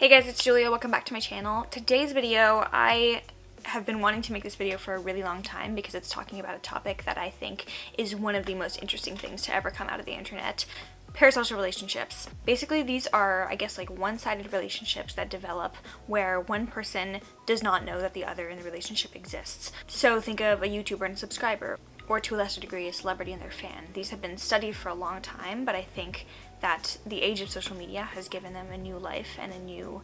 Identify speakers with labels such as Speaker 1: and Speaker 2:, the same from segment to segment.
Speaker 1: Hey guys, it's Julia. Welcome back to my channel. Today's video, I have been wanting to make this video for a really long time because it's talking about a topic that I think is one of the most interesting things to ever come out of the internet. Parasocial relationships. Basically, these are, I guess, like one-sided relationships that develop where one person does not know that the other in the relationship exists. So think of a YouTuber and a subscriber, or to a lesser degree, a celebrity and their fan. These have been studied for a long time, but I think that the age of social media has given them a new life and a new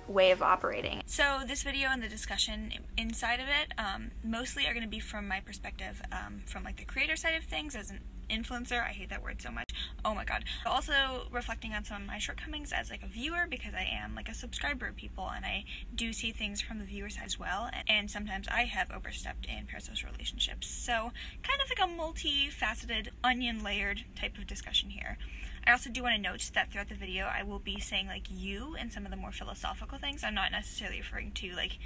Speaker 1: way of operating. So this video and the discussion inside of it mostly are going to be from my perspective, from like the creator side of things as an influencer. I hate that word so much. Oh my god. Also reflecting on some of my shortcomings as like a viewer, because I am like a subscriber of people and I do see things from the viewer side as well, and sometimes I have overstepped in parasocial relationships. So kind of like a multifaceted, onion layered type of discussion here. I also do want to note that throughout the video I will be saying like you and some of the more philosophical things. I'm not necessarily referring to like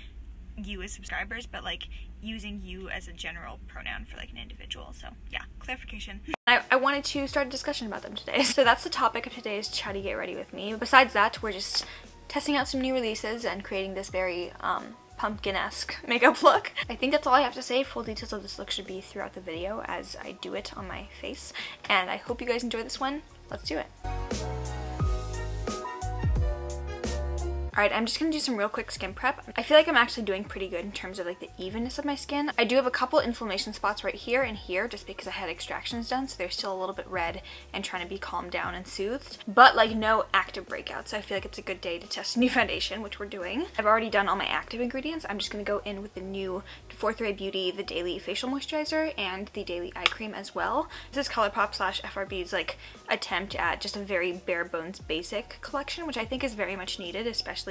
Speaker 1: you as subscribers, but like using you as a general pronoun for like an individual. So yeah, clarification. I wanted to start a discussion about them today. So that's the topic of today's Chatty Get Ready With Me. Besides that, we're just testing out some new releases and creating this very pumpkin-esque makeup look. I think that's all I have to say. Full details of this look should be throughout the video as I do it on my face. And I hope you guys enjoy this one. Let's do it. Alright, I'm just going to do some real quick skin prep. I feel like I'm actually doing pretty good in terms of like the evenness of my skin. I do have a couple inflammation spots right here and here just because I had extractions done, so they're still a little bit red and trying to be calmed down and soothed. But like no active breakouts, so I feel like it's a good day to test a new foundation, which we're doing. I've already done all my active ingredients. I'm just going to go in with the new 4th Ray Beauty, the Daily Facial Moisturizer, and the Daily Eye Cream as well. This is ColourPop / FRB's like attempt at just a very bare bones basic collection, which I think is very much needed, especially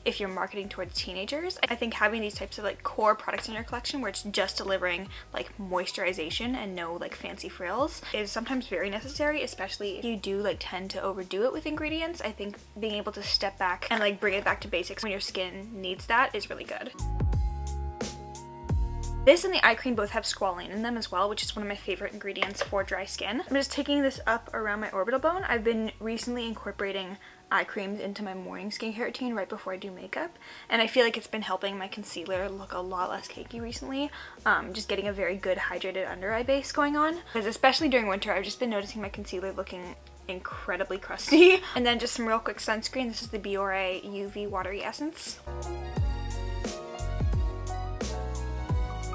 Speaker 1: if you're marketing towards teenagers. I think having these types of like core products in your collection where it's just delivering like moisturization and no like fancy frills is sometimes very necessary, especially if you do like tend to overdo it with ingredients. I think being able to step back and like bring it back to basics when your skin needs that is really good. This and the eye cream both have squalane in them as well, which is one of my favorite ingredients for dry skin. I'm just taking this up around my orbital bone. I've been recently incorporating eye creams into my morning skincare routine right before I do makeup, and I feel like it's been helping my concealer look a lot less cakey recently. Just getting a very good hydrated under eye base going on, because especially during winter I've just been noticing my concealer looking incredibly crusty. And then just some real quick sunscreen. This is the Biore UV Watery Essence.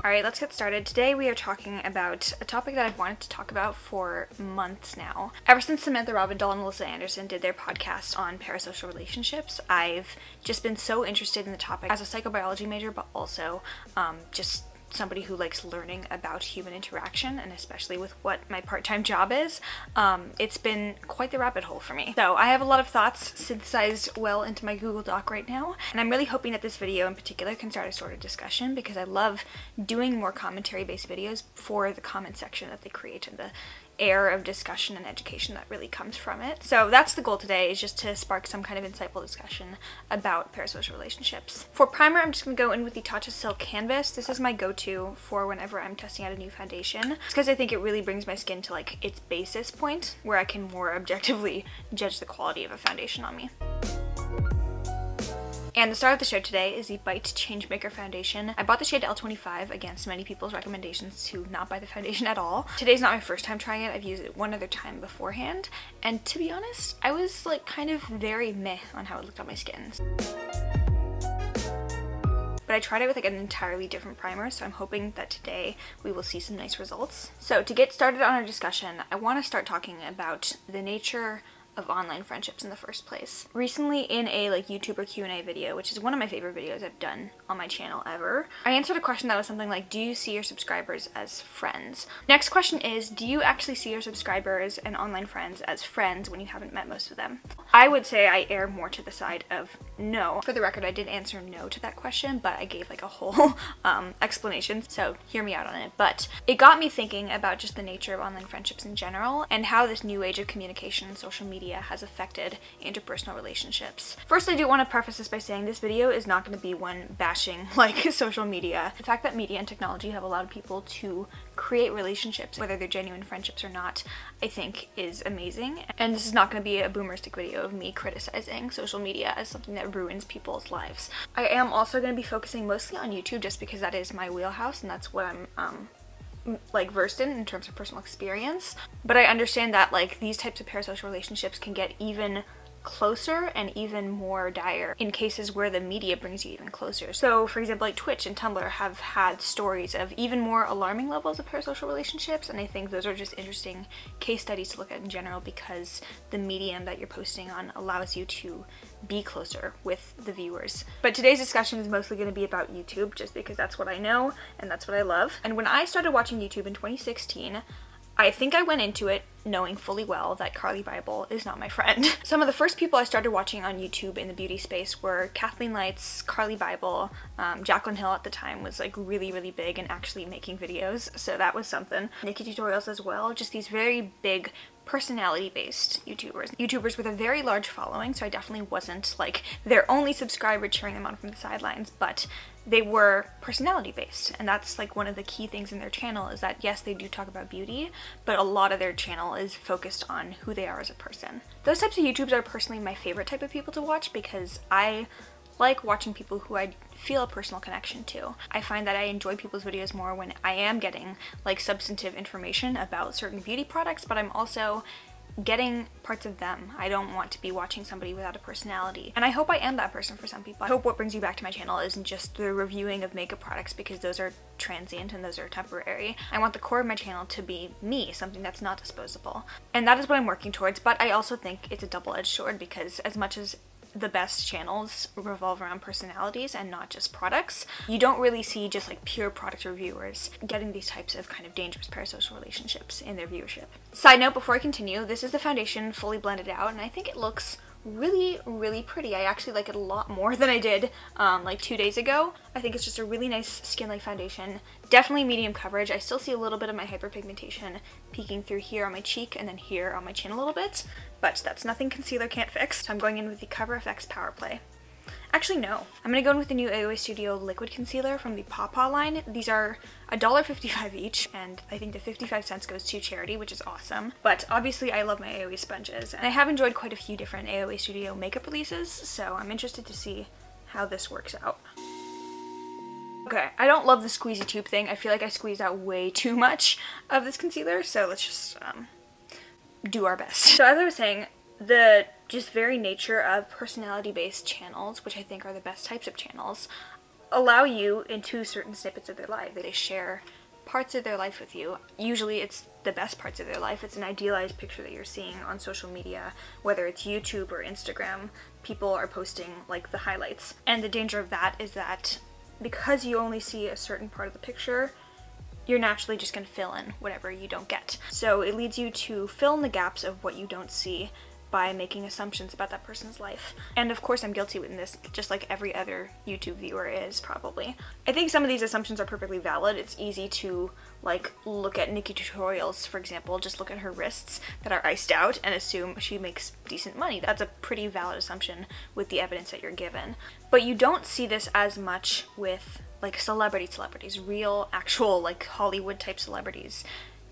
Speaker 1: Alright, let's get started. Today we are talking about a topic that I've wanted to talk about for months now. Ever since Samantha Robindahl and Melissa Anderson did their podcast on parasocial relationships, I've just been so interested in the topic as a psychobiology major, but also just somebody who likes learning about human interaction, and especially with what my part-time job is. It's been quite the rabbit hole for me. So I have a lot of thoughts synthesized well into my Google Doc right now, and I'm really hoping that this video in particular can start a sort of discussion, because I love doing more commentary-based videos for the comment section that they create and the air of discussion and education that really comes from it. So that's the goal today, is just to spark some kind of insightful discussion about parasocial relationships. For primer, I'm just going to go in with the Tatcha Silk Canvas. This is my go-to for whenever I'm testing out a new foundation. It's because I think it really brings my skin to like its basis point where I can more objectively judge the quality of a foundation on me. And the star of the show today is the Beet Changemaker Foundation. I bought the shade L25 against many people's recommendations to not buy the foundation at all. Today's not my first time trying it. I've used it one other time beforehand. And to be honest, I was like kind of very meh on how it looked on my skin. But I tried it with like an entirely different primer, so I'm hoping that today we will see some nice results. So to get started on our discussion, I want to start talking about the nature of online friendships in the first place. Recently in a like YouTuber Q&A video, which is one of my favorite videos I've done on my channel ever, I answered a question that was something like, do you see your subscribers as friends? Next question is, do you actually see your subscribers and online friends as friends when you haven't met most of them? I would say I err more to the side of no. For the record, I did answer no to that question, but I gave like a whole explanation, so hear me out on it. But it got me thinking about just the nature of online friendships in general and how this new age of communication and social media media has affected interpersonal relationships. First, I do want to preface this by saying this video is not going to be one bashing like social media. The fact that media and technology have allowed people to create relationships, whether they're genuine friendships or not, I think is amazing. And this is not going to be a boomeristic video of me criticizing social media as something that ruins people's lives. I am also going to be focusing mostly on YouTube just because that is my wheelhouse and that's what I'm like versed in terms of personal experience. But I understand that like these types of parasocial relationships can get even closer and even more dire in cases where the media brings you even closer. So for example, like Twitch and Tumblr have had stories of even more alarming levels of parasocial relationships, and I think those are just interesting case studies to look at in general because the medium that you're posting on allows you to be closer with the viewers. But today's discussion is mostly going to be about YouTube just because that's what I know and that's what I love. And when I started watching YouTube in 2016, I think I went into it knowing fully well that Carly Bible is not my friend. Some of the first people I started watching on YouTube in the beauty space were Kathleen Lights, Carly Bible, Jaclyn Hill at the time was like really big and actually making videos, so that was something. Nikki Tutorials as well, just these very big personality-based YouTubers with a very large following, so I definitely wasn't like their only subscriber cheering them on from the sidelines, but they were personality-based, and that's like one of the key things in their channel is that yes, they do talk about beauty, but a lot of their channel is focused on who they are as a person. Those types of YouTubers are personally my favorite type of people to watch because I like watching people who I feel a personal connection to. I find that I enjoy people's videos more when I am getting like substantive information about certain beauty products, but I'm also getting parts of them. I don't want to be watching somebody without a personality. And I hope I am that person for some people. I hope what brings you back to my channel isn't just the reviewing of makeup products because those are transient and those are temporary. I want the core of my channel to be me, something that's not disposable. And that is what I'm working towards, but I also think it's a double-edged sword because as much as the best channels revolve around personalities and not just products, you don't really see just like pure product reviewers getting these types of kind of dangerous parasocial relationships in their viewership. Side note before I continue, this is the foundation fully blended out and I think it looks really pretty. I actually like it a lot more than I did like 2 days ago. I think it's just a really nice skin-like foundation. Definitely medium coverage. I still see a little bit of my hyperpigmentation peeking through here on my cheek and then here on my chin a little bit, but that's nothing concealer can't fix. So I'm going in with the Cover FX Power Play. Actually, no. I'm going to go in with the new AOA Studio Liquid Concealer from the Pawpaw line. These are $1.55 each, and I think the 55 cents goes to charity, which is awesome. But obviously, I love my AOA sponges, and I have enjoyed quite a few different AOA Studio makeup releases, so I'm interested to see how this works out. Okay, I don't love the squeezy tube thing. I feel like I squeezed out way too much of this concealer, so let's just do our best. So as I was saying, the just very nature of personality-based channels, which I think are the best types of channels, allow you into certain snippets of their life. They share parts of their life with you. Usually it's the best parts of their life. It's an idealized picture that you're seeing on social media, whether it's YouTube or Instagram. People are posting like the highlights. And the danger of that is that because you only see a certain part of the picture, you're naturally just going to fill in whatever you don't get. So it leads you to fill in the gaps of what you don't see by making assumptions about that person's life. And of course I'm guilty in this, just like every other YouTube viewer is probably. I think some of these assumptions are perfectly valid. It's easy to like look at Nikki Tutorials, for example, just look at her wrists that are iced out and assume she makes decent money. That's a pretty valid assumption with the evidence that you're given. But you don't see this as much with like celebrities, real, actual like Hollywood type celebrities,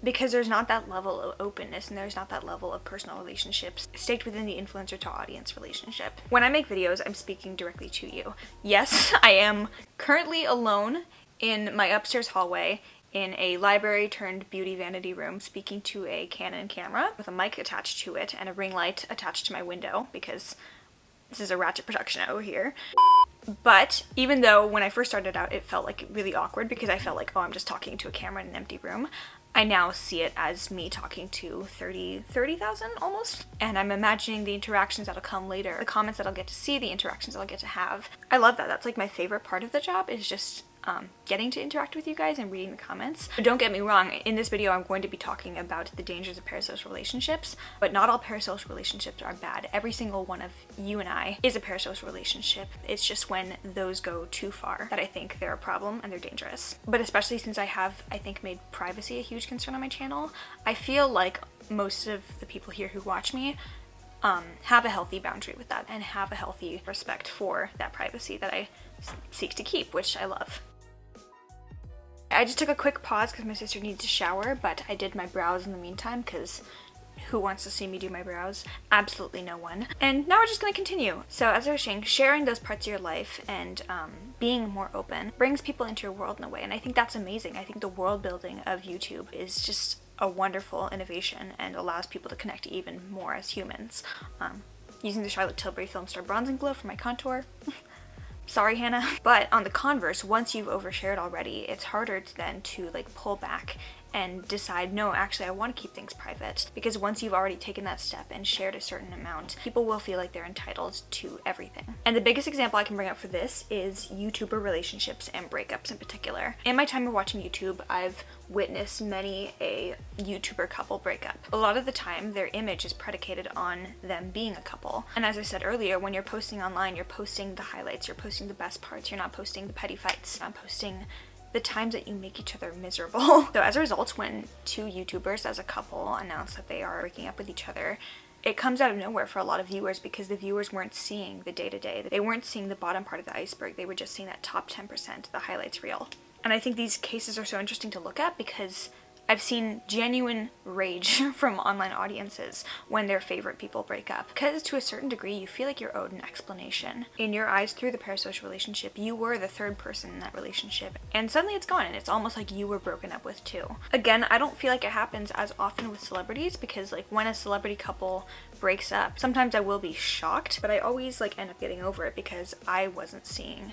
Speaker 1: because there's not that level of openness and there's not that level of personal relationships staked within the influencer to audience relationship. When I make videos, I'm speaking directly to you. Yes, I am currently alone in my upstairs hallway in a library turned beauty vanity room speaking to a Canon camera with a mic attached to it and a ring light attached to my window because this is a ratchet production over here. But even though when I first started out it felt like really awkward because I felt like, oh, I'm just talking to a camera in an empty room, I now see it as me talking to 30,000 almost. And I'm imagining the interactions that'll come later, the comments that I'll get to see, the interactions that I'll get to have. I love that. That's like my favorite part of the job is just getting to interact with you guys and reading the comments. But don't get me wrong, in this video I'm going to be talking about the dangers of parasocial relationships, but not all parasocial relationships are bad. Every single one of you and I is a parasocial relationship. It's just when those go too far that I think they're a problem and they're dangerous. But especially since I have, I think, made privacy a huge concern on my channel, I feel like most of the people here who watch me have a healthy boundary with that and have a healthy respect for that privacy that I seek to keep, which I love. I just took a quick pause because my sister needed to shower, but I did my brows in the meantime because who wants to see me do my brows? Absolutely no one. And now we're just going to continue. So as I was saying, sharing those parts of your life and being more open brings people into your world in a way, and I think that's amazing. I think the world building of YouTube is just a wonderful innovation and allows people to connect even more as humans. Using the Charlotte Tilbury Film Star Bronzing Glow for my contour. Sorry, Hannah. But on the converse, once you've overshared already, it's harder then to like pull back and decide, no, actually I want to keep things private. Because once you've already taken that step and shared a certain amount, people will feel like they're entitled to everything. And the biggest example I can bring up for this is YouTuber relationships and breakups in particular. In my time of watching YouTube, I've witnessed many a YouTuber couple breakup. A lot of the time, their image is predicated on them being a couple. And as I said earlier, when you're posting online, you're posting the highlights, you're posting the best parts, you're not posting the petty fights, you're not posting the times that you make each other miserable. So as a result, when two YouTubers as a couple announce that they are breaking up with each other, it comes out of nowhere for a lot of viewers because the viewers weren't seeing the day-to-day. They weren't seeing the bottom part of the iceberg. They were just seeing that top 10%, the highlights reel. And I think these cases are so interesting to look at because I've seen genuine rage from online audiences when their favorite people break up. Because to a certain degree, you feel like you're owed an explanation. In your eyes, through the parasocial relationship, you were the third person in that relationship. And suddenly it's gone and it's almost like you were broken up with too. Again, I don't feel like it happens as often with celebrities because like when a celebrity couple breaks up, sometimes I will be shocked, but I always like end up getting over it because I wasn't seeing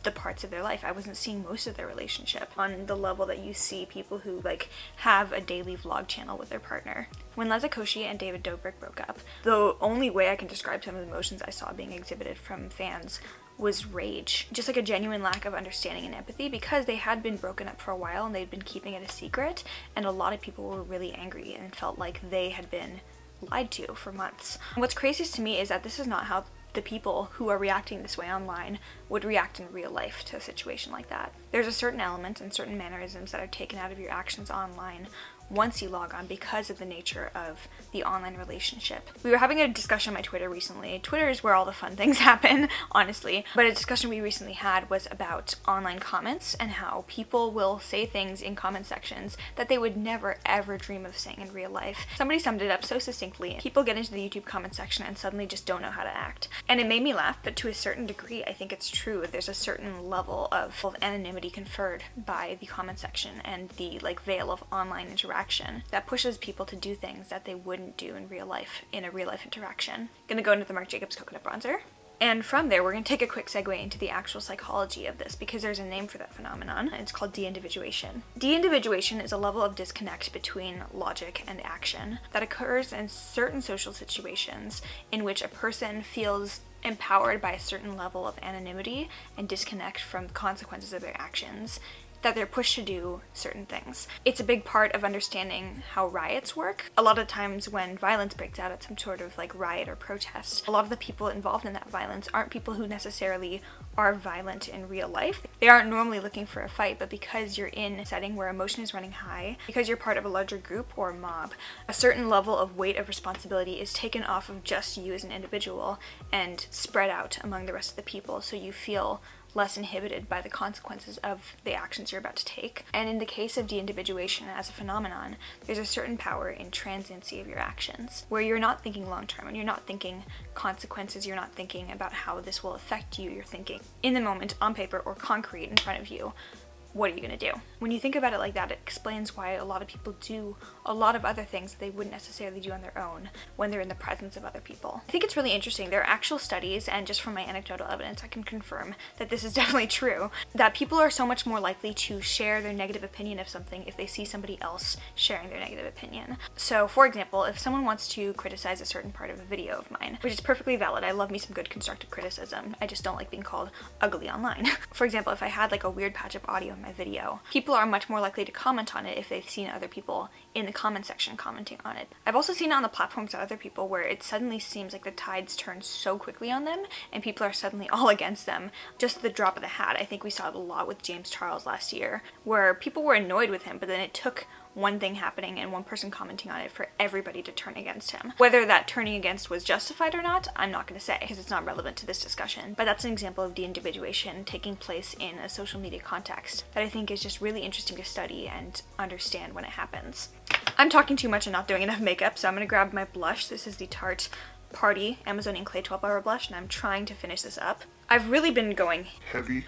Speaker 1: the parts of their life. I wasn't seeing most of their relationship on the level that you see people who like have a daily vlog channel with their partner. When Liza Koshy and David Dobrik broke up, the only way I can describe some of the emotions I saw being exhibited from fans was rage. Just like a genuine lack of understanding and empathy because they had been broken up for a while and they'd been keeping it a secret, and a lot of people were really angry and felt like they had been lied to for months. What's craziest to me is that this is not how the people who are reacting this way online would react in real life to a situation like that. There's a certain element and certain mannerisms that are taken out of your actions online once you log on because of the nature of the online relationship. We were having a discussion on my Twitter recently. Twitter is where all the fun things happen, honestly. But a discussion we recently had was about online comments and how people will say things in comment sections that they would never ever dream of saying in real life. Somebody summed it up so succinctly. People get into the YouTube comment section and suddenly just don't know how to act. And it made me laugh, but to a certain degree, I think it's true. There's a certain level of anonymity conferred by the comment section and the like veil of online interaction that pushes people to do things that they wouldn't do in real life, in a real life interaction. Gonna go into the Marc Jacobs Coconut Bronzer. And from there, we're going to take a quick segue into the actual psychology of this because there's a name for that phenomenon, and it's called de-individuation. De-individuation is a level of disconnect between logic and action that occurs in certain social situations in which a person feels empowered by a certain level of anonymity and disconnect from the consequences of their actions, that they're pushed to do certain things. It's a big part of understanding how riots work. A lot of times when violence breaks out at some sort of like riot or protest, a lot of the people involved in that violence aren't people who necessarily are violent in real life. They aren't normally looking for a fight, but because you're in a setting where emotion is running high, because you're part of a larger group or mob, a certain level of weight of responsibility is taken off of just you as an individual and spread out among the rest of the people, so you feel less inhibited by the consequences of the actions you're about to take. And in the case of de-individuation as a phenomenon, there's a certain power in transiency of your actions, where you're not thinking long-term and you're not thinking consequences, you're not thinking about how this will affect you, you're thinking in the moment, on paper or concrete in front of you. What are you gonna do? When you think about it like that, it explains why a lot of people do a lot of other things that they wouldn't necessarily do on their own when they're in the presence of other people. I think it's really interesting. There are actual studies, and just from my anecdotal evidence, I can confirm that this is definitely true, that people are so much more likely to share their negative opinion of something if they see somebody else sharing their negative opinion. So, for example, if someone wants to criticize a certain part of a video of mine, which is perfectly valid, I love me some good constructive criticism, I just don't like being called ugly online. For example, if I had like a weird patch of audio in my video, people are much more likely to comment on it if they've seen other people in the comment section commenting on it. I've also seen it on the platforms of other people where it suddenly seems like the tides turn so quickly on them and people are suddenly all against them. Just the drop of the hat. I think we saw it a lot with James Charles last year, where people were annoyed with him, but then it took one thing happening and one person commenting on it for everybody to turn against him. Whether that turning against was justified or not, I'm not going to say because it's not relevant to this discussion, but that's an example of de-individuation taking place in a social media context that I think is just really interesting to study and understand when it happens. I'm talking too much and not doing enough makeup, so I'm going to grab my blush. This is the Tarte Party Amazonian Clay 12 Hour Blush, and I'm trying to finish this up. I've really been going heavy.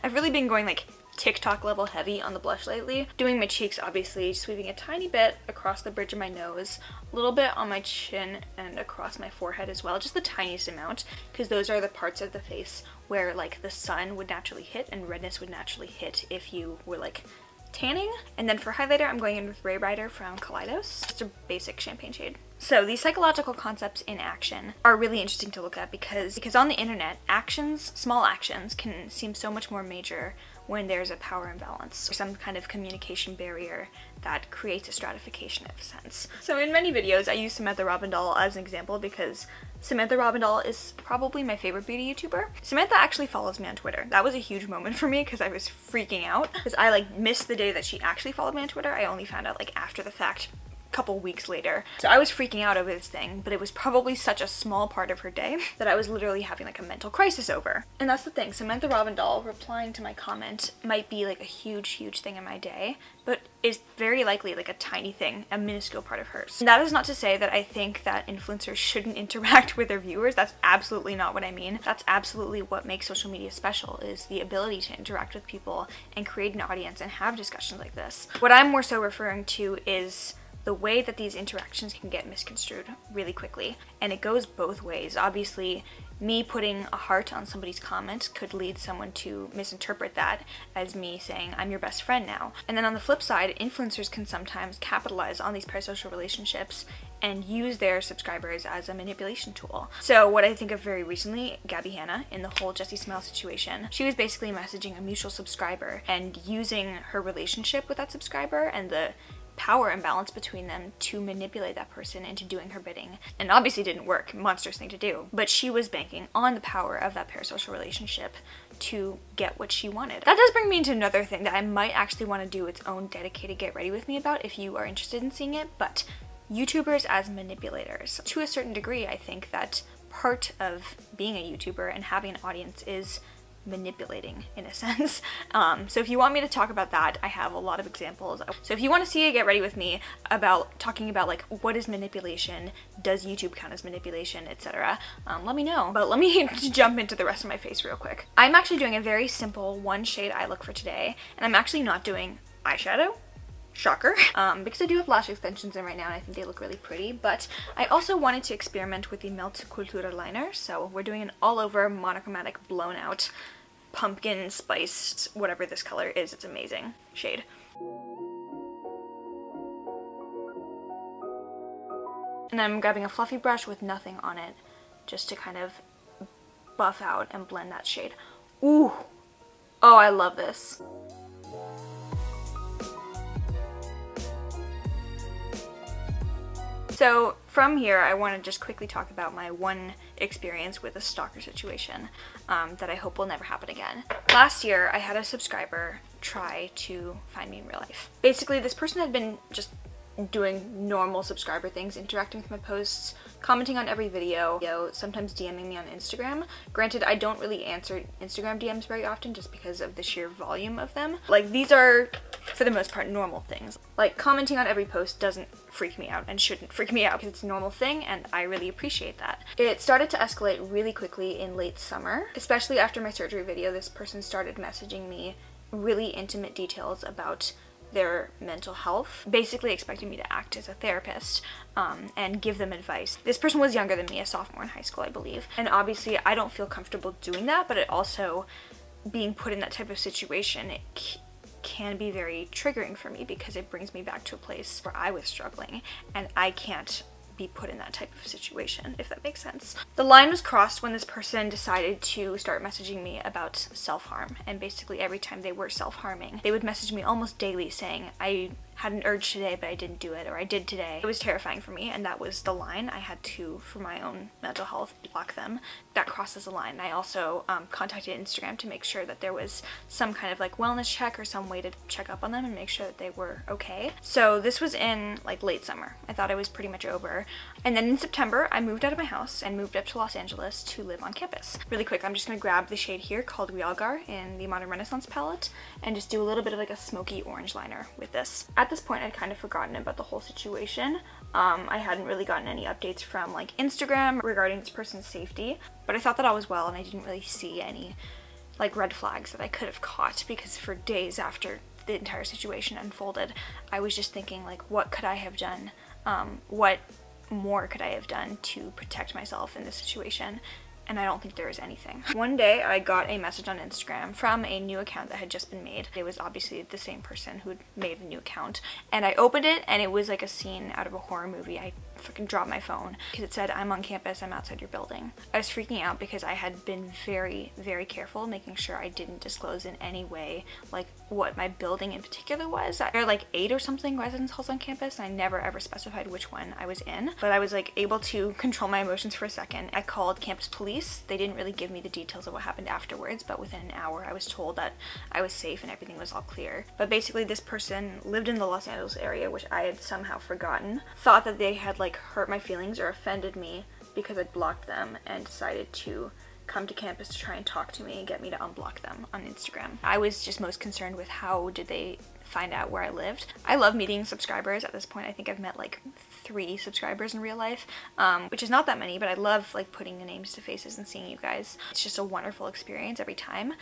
Speaker 1: I've really been going like TikTok level heavy on the blush lately. Doing my cheeks, obviously, sweeping a tiny bit across the bridge of my nose, a little bit on my chin and across my forehead as well, just the tiniest amount, because those are the parts of the face where like the sun would naturally hit and redness would naturally hit if you were like tanning. And then for highlighter, I'm going in with Ray Rider from Kaleidos. Just a basic champagne shade. So these psychological concepts in action are really interesting to look at because on the internet, actions, small actions, can seem so much more major when there's a power imbalance or some kind of communication barrier that creates a stratification of a sense. So in many videos, I use Samantha Robindahl as an example because Samantha Robindahl is probably my favorite beauty YouTuber. Samantha actually follows me on Twitter. That was a huge moment for me because I was freaking out because I like missed the day that she actually followed me on Twitter. I only found out like after the fact, couple weeks later. So I was freaking out over this thing, but it was probably such a small part of her day that I was literally having like a mental crisis over. And that's the thing, Samantha Robindahl replying to my comment might be like a huge thing in my day, but is very likely like a tiny thing, a minuscule part of hers. And that is not to say that I think that influencers shouldn't interact with their viewers. That's absolutely not what I mean. That's absolutely what makes social media special, is the ability to interact with people and create an audience and have discussions like this. What I'm more so referring to is the way that these interactions can get misconstrued really quickly. And it goes both ways. Obviously, me putting a heart on somebody's comment could lead someone to misinterpret that as me saying, I'm your best friend now. And then on the flip side, influencers can sometimes capitalize on these parasocial relationships and use their subscribers as a manipulation tool. So what I think of very recently, Gabby Hanna, in the whole Jessie Smile situation, she was basically messaging a mutual subscriber and using her relationship with that subscriber and the power imbalance between them to manipulate that person into doing her bidding. And obviously didn't work, monstrous thing to do, but she was banking on the power of that parasocial relationship to get what she wanted. That does bring me into another thing that I might actually want to do its own dedicated Get Ready With Me about if you are interested in seeing it, but YouTubers as manipulators. To a certain degree, I think that part of being a YouTuber and having an audience is manipulating in a sense. So if you want me to talk about that, I have a lot of examples. So if you want to see a Get Ready With Me about talking about like what is manipulation, does YouTube count as manipulation, etc., let me know. But let me jump into the rest of my face real quick. I'm actually doing a very simple one shade eye look for today, and I'm actually not doing eyeshadow. Shocker. Because I do have lash extensions in right now and I think they look really pretty, but I also wanted to experiment with the Melt Cultura liner, so we're doing an all over monochromatic blown out pumpkin spiced whatever this color is. It's amazing shade. And I'm grabbing a fluffy brush with nothing on it just to kind of buff out and blend that shade. Ooh! Oh, I love this. So from here, I want to just quickly talk about my one experience with a stalker situation that I hope will never happen again. Last year, I had a subscriber try to find me in real life. Basically, this person had been just doing normal subscriber things, interacting with my posts, commenting on every video, sometimes DMing me on Instagram. Granted, I don't really answer Instagram DMs very often just because of the sheer volume of them. Like, these are, for the most part, normal things. Like, commenting on every post doesn't freak me out and shouldn't freak me out because it's a normal thing and I really appreciate that. It started to escalate really quickly in late summer, especially after my surgery video. This person started messaging me really intimate details about their mental health, basically expecting me to act as a therapist and give them advice. This person was younger than me, a sophomore in high school, I believe. And obviously I don't feel comfortable doing that, but it also, being put in that type of situation, it can be very triggering for me because it brings me back to a place where I was struggling and I can't be put in that type of situation, if that makes sense. The line was crossed when this person decided to start messaging me about self-harm, and basically every time they were self-harming, they would message me almost daily saying, I had an urge today but I didn't do it, or I did today. It was terrifying for me, and that was the line. I had to, for my own mental health, block them. That crosses the line. I also contacted Instagram to make sure that there was some kind of like wellness check or some way to check up on them and make sure that they were okay. So this was in like late summer. I thought it was pretty much over. And then in September, I moved out of my house and moved up to Los Angeles to live on campus. Really quick, I'm just gonna grab the shade here called Realgar in the Modern Renaissance palette and just do a little bit of like a smoky orange liner with this. At this point, I'd kind of forgotten about the whole situation. I hadn't really gotten any updates from like Instagram regarding this person's safety, but I thought that all was well and I didn't really see any like red flags that I could have caught, because for days after the entire situation unfolded, I was just thinking like, what could I have done? What more could I have done to protect myself in this situation? And I don't think there was anything. One day I got a message on Instagram from a new account that had just been made. It was obviously the same person who had made a new account. And I opened it and it was like a scene out of a horror movie. I fucking dropped my phone because it said, "I'm on campus, I'm outside your building." I was freaking out because I had been very, very careful making sure I didn't disclose in any way like what my building in particular was. There are like 8 or something residence halls on campus and I never ever specified which one I was in, but I was like able to control my emotions for a second. I called campus police. They didn't really give me the details of what happened afterwards, but within an hour I was told that I was safe and everything was all clear. But basically this person lived in the Los Angeles area, which I had somehow forgotten, thought that they had like hurt my feelings or offended me because I'd blocked them, and decided to come to campus to try and talk to me and get me to unblock them on Instagram. I was just most concerned with how did they find out where I lived. I love meeting subscribers. At this point I think I've met like 3 subscribers in real life, which is not that many, but I love like putting the names to faces and seeing you guys. It's just a wonderful experience every time.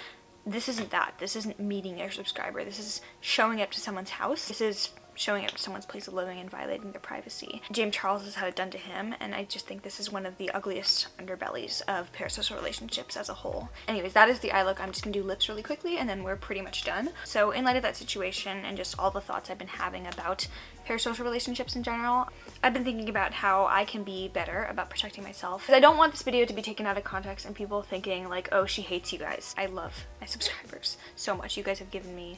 Speaker 1: This isn't that. This isn't meeting your subscriber. This is showing up to someone's house. This is showing up to someone's place of living and violating their privacy. James Charles has had it done to him, and I just think this is one of the ugliest underbellies of parasocial relationships as a whole. Anyways, that is the eye look. I'm just gonna do lips really quickly and then we're pretty much done. So in light of that situation and just all the thoughts I've been having about parasocial relationships in general, I've been thinking about how I can be better about protecting myself. Because I don't want this video to be taken out of context and people thinking like, oh, she hates you guys. I love my subscribers so much. You guys have given me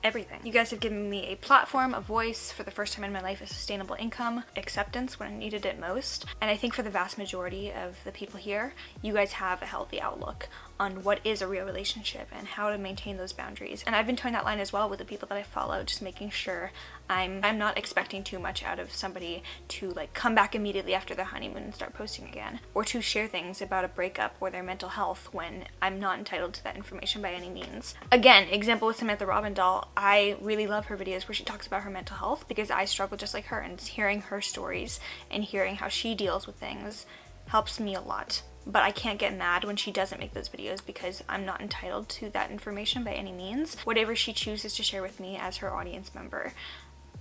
Speaker 1: everything. You guys have given me a platform, a voice, for the first time in my life, a sustainable income, acceptance when I needed it most. And I think for the vast majority of the people here, you guys have a healthy outlook on what is a real relationship and how to maintain those boundaries. And I've been towing that line as well with the people that I follow, just making sure I'm not expecting too much out of somebody to like come back immediately after their honeymoon and start posting again, or to share things about a breakup or their mental health when I'm not entitled to that information by any means. Again, example with Samantha Robindahl, I really love her videos where she talks about her mental health because I struggle just like her, and hearing her stories and hearing how she deals with things helps me a lot. But I can't get mad when she doesn't make those videos because I'm not entitled to that information by any means. Whatever she chooses to share with me as her audience member,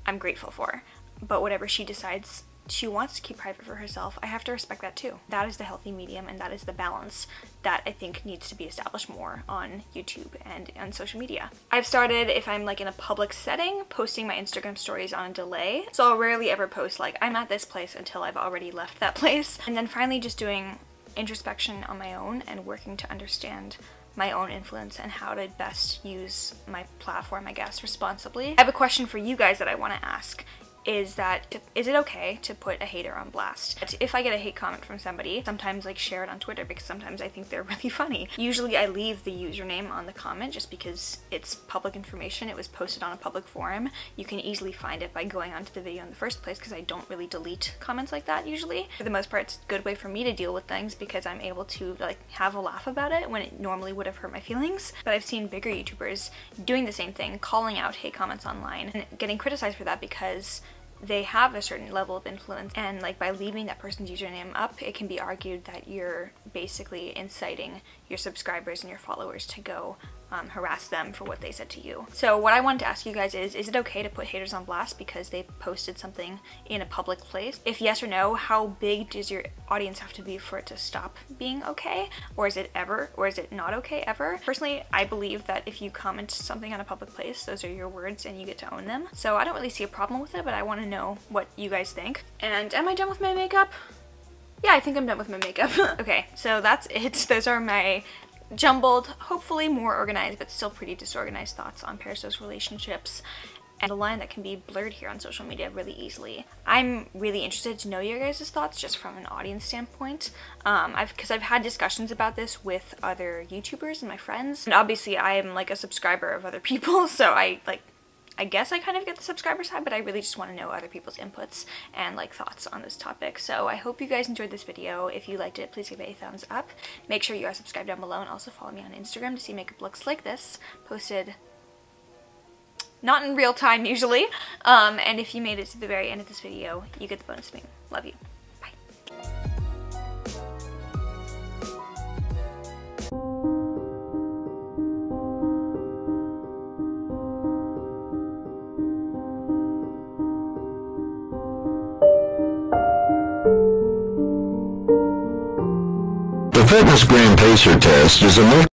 Speaker 1: I'm grateful for. But whatever she decides she wants to keep private for herself, I have to respect that too. That is the healthy medium, and that is the balance that I think needs to be established more on YouTube and on social media. I've started, if I'm like in a public setting, posting my Instagram stories on a delay. So I'll rarely ever post like, I'm at this place until I've already left that place. And then finally just doing introspection on my own and working to understand my own influence and how to best use my platform, I guess, responsibly. I have a question for you guys that I want to ask. Is it okay to put a hater on blast? If I get a hate comment from somebody, sometimes like share it on Twitter because sometimes I think they're really funny. Usually I leave the username on the comment just because it's public information. It was posted on a public forum. You can easily find it by going onto the video in the first place because I don't really delete comments like that usually. For the most part, it's a good way for me to deal with things because I'm able to like have a laugh about it when it normally would have hurt my feelings. But I've seen bigger YouTubers doing the same thing, calling out hate comments online and getting criticized for that because they have a certain level of influence, and like by leaving that person's username up, it can be argued that you're basically inciting your subscribers and your followers to go harass them for what they said to you. So what I wanted to ask you guys is it okay to put haters on blast because they posted something in a public place? If yes or no, how big does your audience have to be for it to stop being okay? Or is it not okay ever? Personally, I believe that if you comment something on a public place, those are your words and you get to own them. So I don't really see a problem with it, but I want to know what you guys think. And am I done with my makeup? Yeah, I think I'm done with my makeup. Okay, so that's it. Those are my jumbled, hopefully more organized, but still pretty disorganized thoughts on parasocial relationships. and a line that can be blurred here on social media really easily. I'm really interested to know your guys' thoughts just from an audience standpoint, because I've had discussions about this with other YouTubers and my friends, and obviously I am like a subscriber of other people, so I guess I kind of get the subscriber side, but I really just want to know other people's inputs and like thoughts on this topic. So I hope you guys enjoyed this video. If you liked it, please give it a thumbs up. Make sure you are subscribed down below, and also follow me on Instagram to see makeup looks like this, posted not in real time usually. And if you made it to the very end of this video, you get the bonus meme. Love you. Bye.
Speaker 2: The Fitness Gram Pacer test is a